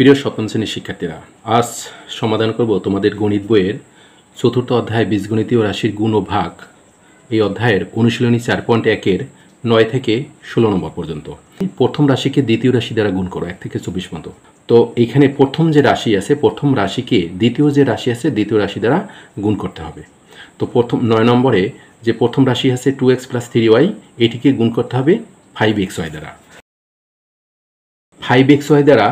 প্রিয় সপ্তম শ্রেণীর শিক্ষার্থীরা, আজ সমাধান করব তোমাদের গণিত বইয়ের চতুর্থ অধ্যায় বীজগণিতীয় রাশির গুণ ও ভাগ। এই অধ্যায়ের অনুশীলনী 4.1-এর 9 থেকে 16 নম্বর পর্যন্ত। প্রথম রাশিকে দ্বিতীয় রাশি দ্বারা গুণ করো 1 থেকে 24 পর্যন্ত। তো এইখানে প্রথম যে রাশি আছে, প্রথম রাশিকে দ্বিতীয় যে রাশি আছে দ্বিতীয় রাশি দ্বারা গুণ করতে হবে। তো প্রথম 9 নম্বরে যে প্রথম রাশি আছে 2x + 3y, এটিকে গুণ করতে হবে 5xy দ্বারা। 5xy দ্বারা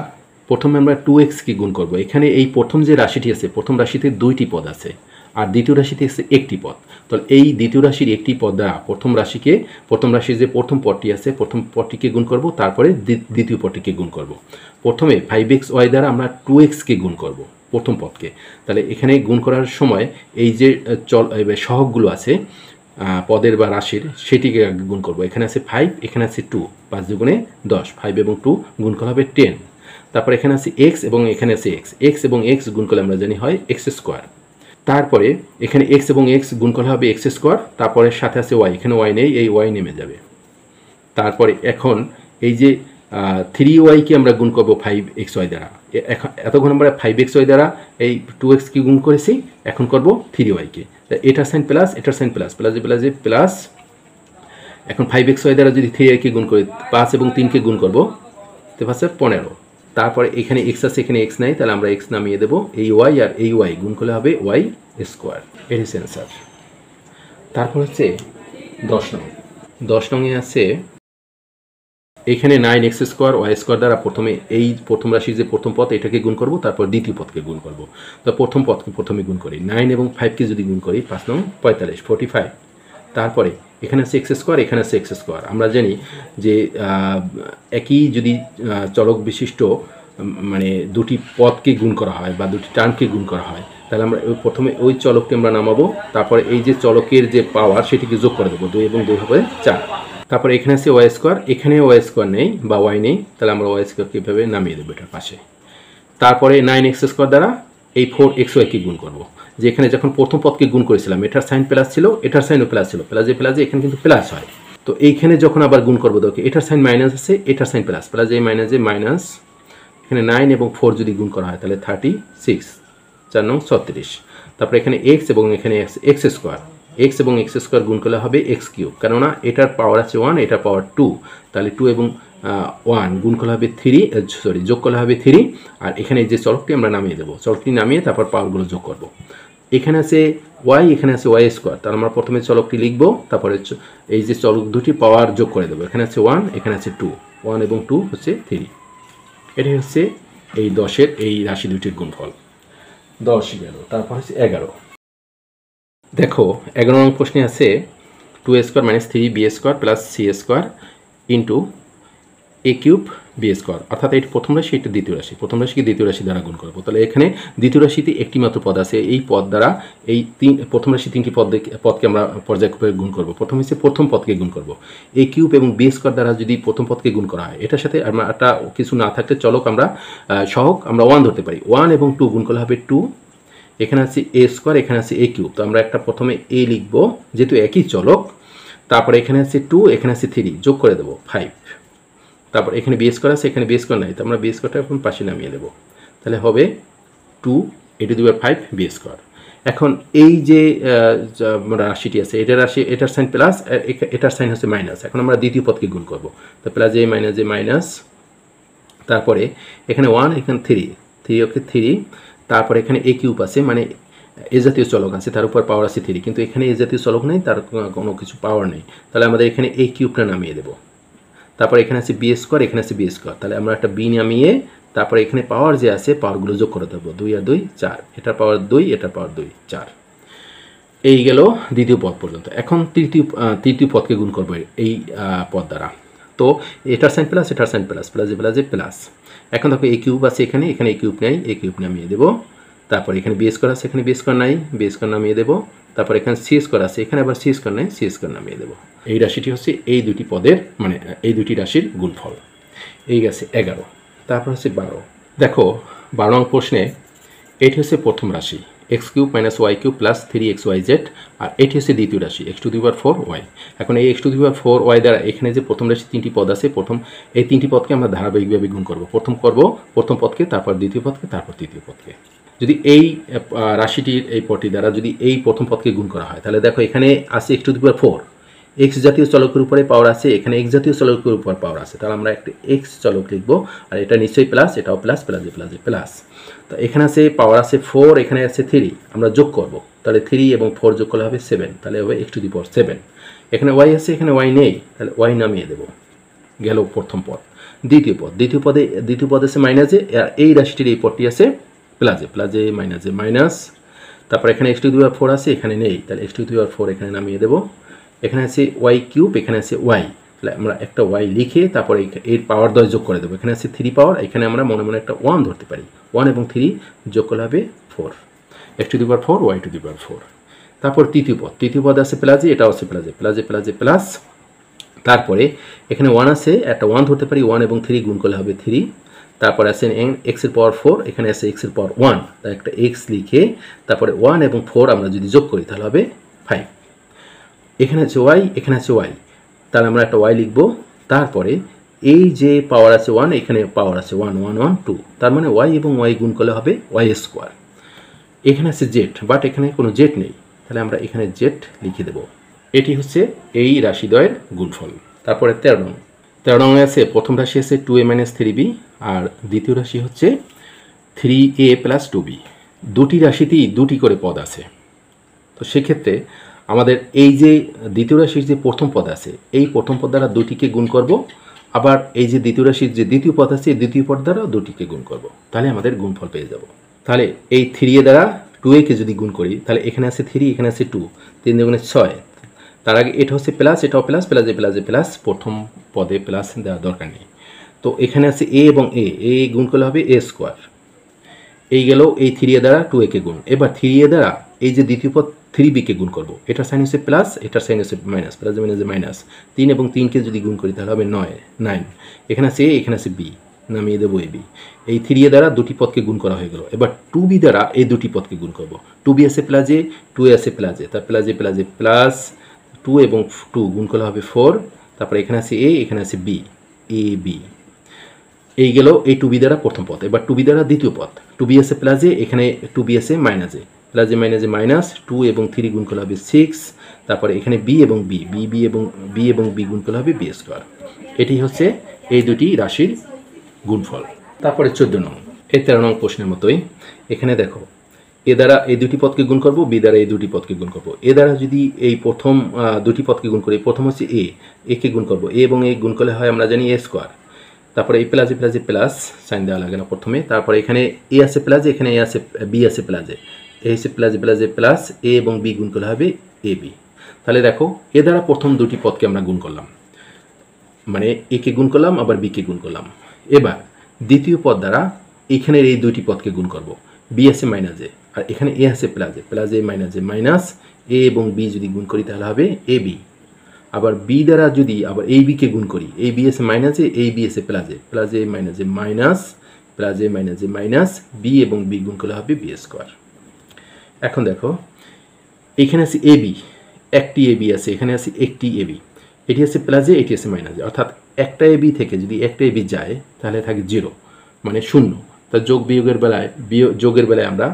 প্রথমে আমরা 2x কে গুণ করব। এখানে এই প্রথম যে রাশিটি আছে, প্রথম রাশিতে দুইটি পদ আছে আর দ্বিতীয় রাশিতে আছে একটি পদ। তো এই দ্বিতীয় রাশির একটি পদ দ্বারা প্রথম রাশির যে প্রথম পদটি আছে প্রথম পদটিকে গুণ করব, তারপরে দ্বিতীয় পদটিকে গুণ করব। প্রথমে 5xy দ্বারা আমরা 2x কে গুণ করব প্রথম পদকে। তাহলে এখানে গুণ করার সময় এই যে সহগগুলো আছে পদের বা রাশির, সেটিকে গুণ করব। এখানে আছে 5, এখানে আছে 2, 5 দুগুণে 10, 5 এবং 2 গুণ করা হবে 10। তারপর এখানে আছে x এবং এখানে আছে x এবং x গুণ করলে আমরা জানি হয় x²। তারপরে এখানে x এবং x গুণ করলে হবে x², তারপরে সাথে আছে y, এখানে y নেই, এই y নেমে যাবে। তারপরে এখন এই যে 3y কে আমরা গুণ করব 5xy দ্বারা। এতক্ষণ আমরা 5xy দ্বারা এই 2x কে গুণ করেছি, এখন করব 3y কে। এটার সাইন প্লাস, এটার সাইন প্লাস, প্লাসে প্লাস। এখন 5xy দ্বারা যদি 3y কে গুণ করি, 5 এবং 3 কে গুণ করব, তো পাচ্ছে 15। তারপরে এখানে x আছে, এখানে x নাই, তাহলে আমরা x নামিয়ে দেব। এই y আর এই y গুণ করলে হবে y²। এর অ্যান্সার। তারপর হচ্ছে 10 নং আছে এখানে 9x² y² দ্বারা প্রথমে এই প্রথম রাশির যে প্রথম পদ এটাকে গুণ করব, তারপর দ্বিতীয় পদকে গুণ করব। তো প্রথম পদকে প্রথমে গুণ করি, 9 এবং 5 কে যদি গুণ করি 5 নং 45, 45। তারপরে এখানে আছে x², এখানে আছে x²। আমরা জানি যে একই যদি চলক বিশিষ্ট মানে দুটি পদকে গুণ করা হয় বা দুটি টার্মকে গুণ করা হয়, তাহলে আমরা প্রথমে ওই চলককে আমরা নামাবো, তারপরে এই যে চলকের যে পাওয়ার সেটিকে যোগ করে দেবো, 2 এবং 2 হবে 4। তারপরে এখানে আছে y², এখানে y² নেই বা y নেই, তাহলে আমরা y² কীভাবে নামিয়ে দেবো এটার পাশে। তারপরে 9x² দ্বারা এই 4xy কে গুণ করব। যে এখানে যখন প্রথম পদকে গুণ করেছিলাম এটার সাইন প্লাস ছিল, এটার সাইনও প্লাস ছিল, প্লাসে এখানে কিন্তু প্লাস হয়। তো এইখানে যখন আবার গুণ করবো, দেখো এটার সাইন মাইনাস আছে, এটার সাইন প্লাস, মাইনাস। এখানে 9 এবং 4 যদি গুণ করা হয় তাহলে 36, 4 নং 36। তারপরে এখানে x এবং এখানে x², x এবং x² গুণ করলে হবে x³, কেননা এটার পাওয়ার আছে 1, এটার পাওয়ার 2, তাহলে 2 এবং 1 গুণ করলে হবে 3, যোগ করলে হবে 3। আর এখানে যে চলকটি আমরা নামিয়ে দেবো, চলকটি নামিয়ে তারপর পাওয়ারগুলো যোগ করব। এখানে আছে y, এখানে আছে y², তাহলে আমরা প্রথমে চলকটি লিখব, তারপরে এই যে চলক দুটি পাওয়ার যোগ করে দেবো। এখানে আছে 1, এখানে আছে 2, 1 এবং 2 হচ্ছে 3। এটাই হচ্ছে এই 10-এর এই রাশি দুটির গুণফল। 10 গেল। তারপর হচ্ছে 11। দেখো 11 নং প্রশ্নে আছে 2a² - 3b² + c² into a³ b², অর্থাৎ এই প্রথম রাশি, এটা দ্বিতীয় রাশি। প্রথম রাশিকে দ্বিতীয় রাশি দ্বারা গুণ করবো। তাহলে এখানে দ্বিতীয় রাশিতে একটি মাত্র পদ আছে, এই পদ দ্বারা এই প্রথম রাশি 3টি পদকে আমরা পর্যায়ক্রমে গুণ করব। প্রথম হচ্ছে প্রথম পদকে গুণ করব। a³ এবং b² দ্বারা যদি প্রথম পদকে গুণ করা হয়, এটার সাথে আমরা একটা কিছু না থাকলে চলক আমরা সহগ আমরা 1 ধরতে পারি। 1 এবং 2 গুণ করলে হবে 2। এখানে আছে a², এখানে আছে a³, তো আমরা একটা প্রথমে a লিখব যেহেতু একই চলক। তারপরে এখানে আছে 2, এখানে আছে 3, যোগ করে দেবো 5। তারপর এখানে b² আছে, এখানে b² নাই, তো আমরা b²টা এখন পাশে নামিয়ে দেবো, তাহলে হবে 2a⁵ b²। এখন এই যে রাশিটি আছে, এটার সাইন প্লাস, এটার সাইন হচ্ছে মাইনাস। এখন আমরা দ্বিতীয় পদকে গুণ করব, তো +a - মাইনাস। তারপরে এখানে 1, এখানে 3 ওকে 3। তারপরে এখানে a³ আছে, মানে এ জাতীয় চলক আছে, তার উপর পাওয়ার আছে 3, কিন্তু এখানে এ জাতীয় চলক নেই, তার কোনো কিছু পাওয়ার নেই, তাহলে আমাদের এখানে a³ নামিয়ে দেবো। তারপর এখানে আছে b², এখানে আছে b², তাহলে আমরা একটা b নামিয়ে তারপরে এখানে পাওয়ার যে আছে পাওয়ারগুলো যোগ করে দেবো, 2 আর 2 4, এটার পাওয়ার 2, এটার পাওয়ার 2, 4। এই গেল দ্বিতীয় পদ পর্যন্ত। এখন তৃতীয় পদকে গুণ করবো এই পদ দ্বারা। তো এটার সাইন প্লাস, এটার সাইন প্লাস, প্লাস। এখন দেখো a³ আছে, এখানে a³ নেই, a³ নামিয়ে দেবো। তারপর এখানে b² আছে, এখানে b² নাই, b² নামিয়ে দেবো। তারপর এখানে c² আছে, এখানে আবার c² নাই, c² নামিয়ে দেবো। এই রাশিটি হচ্ছে এই দুটি পদের মানে এই দুটি রাশির গুণফল। এই গেছে 11। তারপর হচ্ছে 12। দেখো 12 নং প্রশ্নে এটি হচ্ছে প্রথম রাশি, x cube minus y cube plus 3xyz, আর এটি হচ্ছে দ্বিতীয় রাশি x⁴y। এখন এই x⁴y দ্বারা এখানে যে প্রথম রাশি তিনটি পদ আছে, প্রথম এই তিনটি পদকে আমরা ধারাবাহিকভাবে গুণ করব। প্রথম পদকে, তারপর দ্বিতীয় পদকে, তারপর তৃতীয় পদকে। যদি এই রাশিটির এই পদটি দ্বারা যদি এই প্রথম পদকে গুণ করা হয়, তাহলে দেখো এখানে আছে x⁴, এক্স জাতীয় চলকের উপরে পাওয়ার আছে, এখানে এক্স জাতীয় চলকের উপর পাওয়ার আছে, তাহলে আমরা একটা এক্স চলক লিখবো, আর এটা নিশ্চয়ই প্লাস, এটাও প্লাস, প্লাসে প্লাসে প্লাস। তো এখানে আছে পাওয়ার আছে 4, এখানে আছে 3, আমরা যোগ করব, তাহলে 3 এবং 4 যোগ করলে হবে 7, তাহলে হবে x⁴7। এখানে ওয়াই আছে, এখানে ওয়াই নেই, তাহলে ওয়াই নামিয়ে দেবো, গেল প্রথম পদ। দ্বিতীয় পদে আছে মাইনাসে, আর এই রাশিটির এই পদটি আছে প্লাসে, প্লাসে মাইনাসে মাইনাস। তারপর এখানে x⁴ আছে, এখানে নেই, তাহলে x⁴ এখানে নামিয়ে দেবো। এখানে আছে ওয়াই কিউব, এখানে আছে ওয়াই, তাহলে আমরা একটা ওয়াই লিখে তারপরে এর পাওয়ার 10 যোগ করে দেবো। এখানে আছে 3 পাওয়ার, এখানে আমরা মনে মনে একটা 1 ধরতে পারি, 1 এবং 3 যোগ করলে হবে 4, x⁴ y⁴। তারপর তৃতীয় পদ আছে প্লাসে, এটাও আছে প্লাসে, প্লাসে প্লাসে প্লাস। তারপরে এখানে 1 আছে, একটা 1 ধরতে পারি, 1 এবং 3 গুণ করলে হবে 3। তারপরে আছে x⁴, এখানে আছে x⁴1, তাই একটা x লিখে তারপরে 1 এবং 4 আমরা যদি যোগ করি তাহলে হবে 5। এখানে আছে ওয়াই, এখানে আছে ওয়াই, তাহলে আমরা একটা ওয়াই লিখবো। তারপরে এই যে পাওয়ার আছে 1, এখানে পাওয়ার আছে 1, 1 1 2, তার মানে ওয়াই এবং ওয়াই গুণ করলে হবে y²। এখানে আছে জেড, বাট এখানে কোনো জেড নেই, তাহলে আমরা এখানে জেড লিখে দেব। এটি হচ্ছে এই রাশিদ্বয়ের গুণফল। তারপরে 13 নং আছে, প্রথম রাশি আছে 2a - 3b, আর দ্বিতীয় রাশি হচ্ছে 3a + 2b। দুটি রাশিতেই দুটি করে পদ আছে। তো সেক্ষেত্রে আমাদের এই যে দ্বিতীয় রাশির যে প্রথম পদ আছে, এই প্রথম পদ দ্বারা দুটিকে গুণ করব, আবার এই যে দ্বিতীয় রাশির যে দ্বিতীয় পদ আছে, দ্বিতীয় পদ দ্বারাও দুটিকে গুণ করব, তাহলে আমাদের গুণফল পেয়ে যাব। তাহলে এই 3a দ্বারা 2a কে যদি গুণ করি, তাহলে এখানে আছে 3, এখানে আছে 2, 3 দুগুণে 6। তার আগে এটা হচ্ছে প্লাস, এটাও প্লাস, প্লাসে প্লাসে প্লাস, প্রথম পদে প্লাস দেওয়ার দরকার নেই। তো এখানে আছে a এবং a গুণ করলে হবে a²। এই গেল এই 3a দ্বারা 2a কে গুণ। এবার 3a দ্বারা এই যে দ্বিতীয় পদ 3b কে গুণ করব, এটার সাইন হচ্ছে প্লাস, এটার সাইন হচ্ছে মাইনাস, প্লাসে মাইনাসে মাইনাস। 3 এবং 3কে যদি গুণ করি তাহলে হবে 9। এখানে আছে a, এখানে আছে b, নামিয়ে দেবো ab। এই 3a দ্বারা দুটি পদকে গুণ করা হয়ে গেল। এবার 2b দ্বারা এই দুটি পদকে গুণ করব। 2b আছে প্লাসে, 2a আছে প্লাসে, তার প্লাসে প্লাসে প্লাস, 2 এবং 2 গুণ করলে হবে 4। তারপরে এখানে আছে a, এখানে আছে b, ab। এই গেল এই 2b দ্বারা প্রথম পদ। এবার 2b দ্বারা দ্বিতীয় পদ, 2b আছে প্লাসে, এখানে 2b আছে মাইনাসে, প্লাসে মাইনাসে মাইনাস, 2 এবং 3 গুণ করলে হবে 6। তারপরে এখানে b এবং b গুণ করলে হবে b²। এটি হচ্ছে এই দুটি রাশির গুণফল। তারপরে 14 নং, এই 13 নং প্রশ্নের মতোই এখানে দেখো, এ দ্বারা এই দুটি পদকে গুণ করব, বি দ্বারা এই দুটি পদকে গুণ করব। এ দ্বারা যদি এই প্রথম দুটি পদকে গুণ করি, প্রথম হচ্ছে এ কে গুণ করব, এ এবং এ গুণ করলে হয় আমরা জানি a²। তারপরে এই প্লাসে প্লাসে প্লাস সাইন দেওয়া লাগে না প্রথমে। তারপরে এখানে এ আছে প্লাসে, এখানে এ আছে, বি আছে প্লাসে, এ হচ্ছে প্লাসে প্লাসে প্লাস, এ এবং বি গুণ করলে হবে এ বি। তাহলে দেখো এ দ্বারা প্রথম দুটি পদকে আমরা গুণ করলাম, মানে এ কে গুণ করলাম, আবার বি কে গুণ করলাম। এবার দ্বিতীয় পদ দ্বারা এখানের এই দুটি পদকে গুণ করব, বি আছে মাইনাসে, আর এখানে এ আছে প্লাসে, প্লাসে মাইনাসে মাইনাস, এ এবং বি যদি গুণ করি তাহলে হবে এ বি। আবার বি দ্বারা যদি আবার এই বিকে গুণ করি, এই বি এসে মাইনাসে, এই বি এসে প্লাসে, প্লাসে মাইনাসে মাইনাস, প্লাসে মাইনাসে মাইনাস, বি এবং বি গুণ করলে হবে b²। এখন দেখো এখানে আছে এ বি, একটি এ বি আছে, এখানে আছে একটি এ বি, এটি আছে প্লাসে, এটি আছে মাইনাসে, অর্থাৎ একটা এ বি থেকে যদি একটা এ বি যায় তাহলে থাকে 0, মানে 0। তা যোগের বেলায় আমরা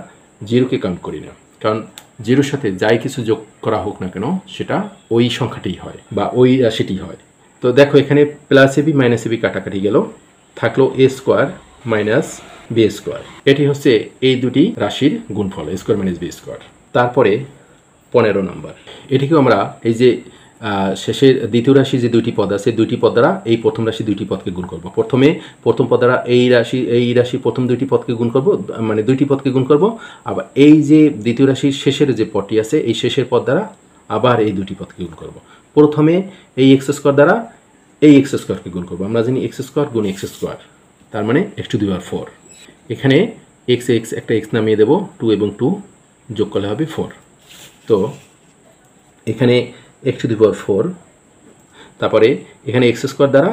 0কে কাউন্ট করি না, কারণ 0-র সাথে যাই কিছু যোগ করা হোক না কেন সেটা ওই সংখ্যাটিই হয় বা ওই রাশিটি হয়। তো দেখো এখানে প্লাস এবি মাইনাস এবি কাটাকাটি গেল, থাকলো a² মাইনাস b²। এটি হচ্ছে এই দুটি রাশির গুণফল, a² মাইনাস b²। তারপরে 15 নম্বর, এটিকেও আমরা এই যে শেষের দ্বিতীয় রাশি যে দুইটি পদ আছে, দুইটি পদ দ্বারা এই প্রথম রাশি দুইটি পদকে গুণ করব। প্রথম পদ দ্বারা এই রাশি প্রথম দুইটি পদকে গুণ করব, মানে দুইটি পদকে গুণ করব। আবার এই যে দ্বিতীয় রাশির শেষের যে পদটি আছে, এই শেষের পদ দ্বারা আবার এই দুটি পদকে গুণ করব। প্রথমে এই x² দ্বারা এই x² গুণ করব। আমরা জানি x² গুণ x², তার মানে x⁴। এখানে x একটা x নামিয়ে দেব, 2 এবং 2 যোগ করলে হবে 4। তো এখানে x⁴, তারপরে এখানে x² দ্বারা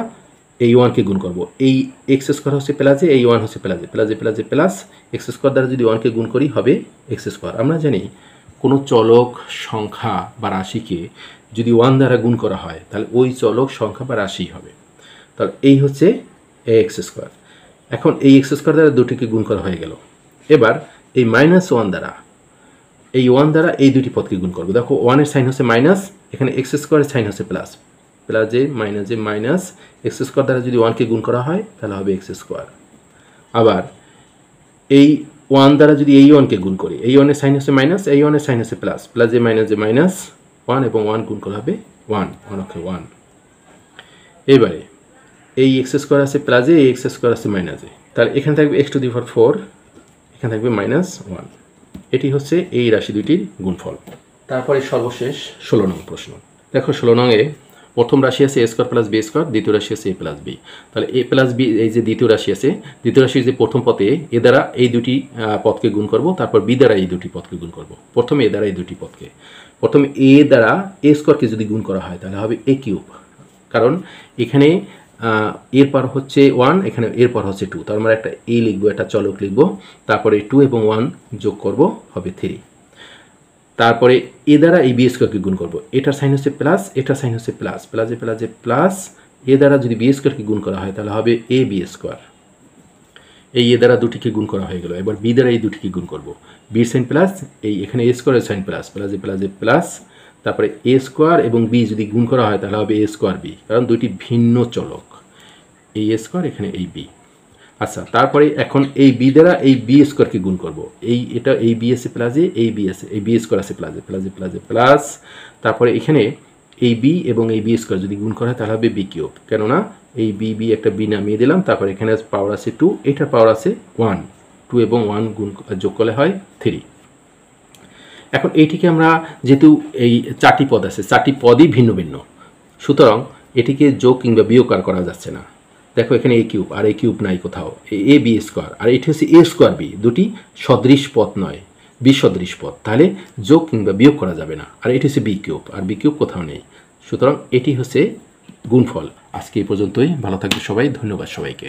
এই ওয়ানকে গুণ করব, এই এক্স স্কোয়ার হচ্ছে প্লাসে, এই ওয়ান হচ্ছে প্লাসে, প্লাসে প্লাসে প্লাস এক্স স্কোয়ার দ্বারা যদি ওয়ানকে গুণ করি হবে এক্স স্কোয়ার। আমরা জানি কোনো চলক সংখ্যা বা রাশিকে যদি ওয়ান দ্বারা গুণ করা হয় তাহলে ওই চলক সংখ্যা বা রাশি হবে। তাহলে এই হচ্ছে এক্স স্কোয়ার। এখন এই এক্স স্কোয়ার দ্বারা দুটিকে গুণ করা হয়ে গেল। এবার এই মাইনাস ওয়ান দ্বারা, এই ওয়ান দ্বারা এই দুটি পদকে গুণ করবো। দেখো ওয়ানের সাইন হচ্ছে মাইনাস, এখানে এক্স স্কোয়ারের সাইন হচ্ছে প্লাস, প্লাসে মাইনাসে মাইনাস এক্স স্কোয়ার দ্বারা যদি ওয়ানকে গুণ করা হয় তাহলে হবে এক্স স্কোয়ার। আবার এই ওয়ান দ্বারা যদি এই ওয়ানকে গুণ করি, এই ওয়ানের সাইন হচ্ছে মাইনাস, এই ওয়ানের সাইন হচ্ছে প্লাস, প্লাসে মাইনাস ওয়ান এবং ওয়ান গুণ করা হবে ওয়ান, ওয়ান। এবারে এই এক্স স্কোয়ার আছে প্লাসে, এই এক্স স্কোয়ার আছে মাইনাসে, তাহলে এখানে থাকবে এক্স টু দি পাওয়ার 4, এখানে থাকবে -1। এটি হচ্ছে এই রাশি দুইটির গুণফল। তারপরে সর্বশেষ 16 নং প্রশ্ন। দেখো 16 নংয়ে প্রথম রাশি আছে a square plus b square, দ্বিতীয় রাশি আছে a প্লাস b। তাহলে a প্লাস b এই যে দ্বিতীয় রাশি আছে, দ্বিতীয় রাশির যে প্রথম পদে এ দ্বারা এই দুটি পদকে গুণ করব, তারপর b দ্বারা এই দুটি পদকে গুণ করব। প্রথমে এ দ্বারা এই দুটি পদকে, প্রথমে a দ্বারা a স্কোয়ারকে যদি গুণ করা হয় তাহলে হবে a কিউব, কারণ এখানে এর পার হচ্ছে 1, এখানে এর পার হচ্ছে 2, তার আমরা একটা a লিখবো, একটা চলক লিখবো, তারপরে 2 এবং 1 যোগ করব হবে 3। তারপরে এ দ্বারা এই বি স্কোয়ারকে গুণ করব, এটার সাইন হচ্ছে প্লাস, এটার সাইন হচ্ছে প্লাস, প্লাসে প্লাসে প্লাস এ দ্বারা যদি বি স্কোয়ারকে গুণ করা হয় তাহলে হবে এ বি স্কোয়ার। এই এ দ্বারা দুটিকে গুণ করা হয়ে গেল। এবার বি দ্বারা এই দুটিকে গুণ করব, বির সাইন প্লাস, এই এখানে এ স্কোয়ারের সাইন প্লাস, প্লাসে প্লাসে প্লাস, তারপরে এ স্কোয়ার এবং বি যদি গুণ করা হয় তাহলে হবে এ স্কোয়ার বি, কারণ দুইটি ভিন্ন চলক, এই এ স্কোয়ার এখানে এই বি। আচ্ছা, তারপরে এখন এই বি দ্বারা এই বি স্কোয়ারকে গুণ করব, এটা এই বি আছে প্লাসে, এই বি আছে, এই বি স্কোয়ার আছে প্লাসে, প্লাসে প্লাসে প্লাস, তারপরে এখানে এই বি এবং এই বি স্কোয়ার যদি গুণ করা হয় তাহলে হবে বি কিউব, কেননা এই বি একটা বি নামিয়ে দিলাম, তারপরে এখানে পাওয়ার আছে 2, এটার পাওয়ার আছে 1, 2 এবং 1 গুণ যোগ করলে হয় 3। এখন এইটিকে আমরা যেহেতু এই চারটি পদ আছে, চারটি পদই ভিন্ন ভিন্ন, সুতরাং এটিকে যোগ কিংবা বিয়োগ করা যাচ্ছে না। দেখো এখানে এ কিউব আর এ কিউব নাই কোথাও, এ বি স্কোয়ার আর এটি হচ্ছে এ স্কোয়ার বি, দুটি সদৃশ পদ নয়, বিসদৃশ পদ, তাহলে যোগ কিংবা বিয়োগ করা যাবে না। আর এটি হচ্ছে বি কিউব, আর বি কিউব কোথাও নেই, সুতরাং এটি হচ্ছে গুণফল। আজকে এই পর্যন্তই, ভালো থাকবে সবাই, ধন্যবাদ সবাইকে।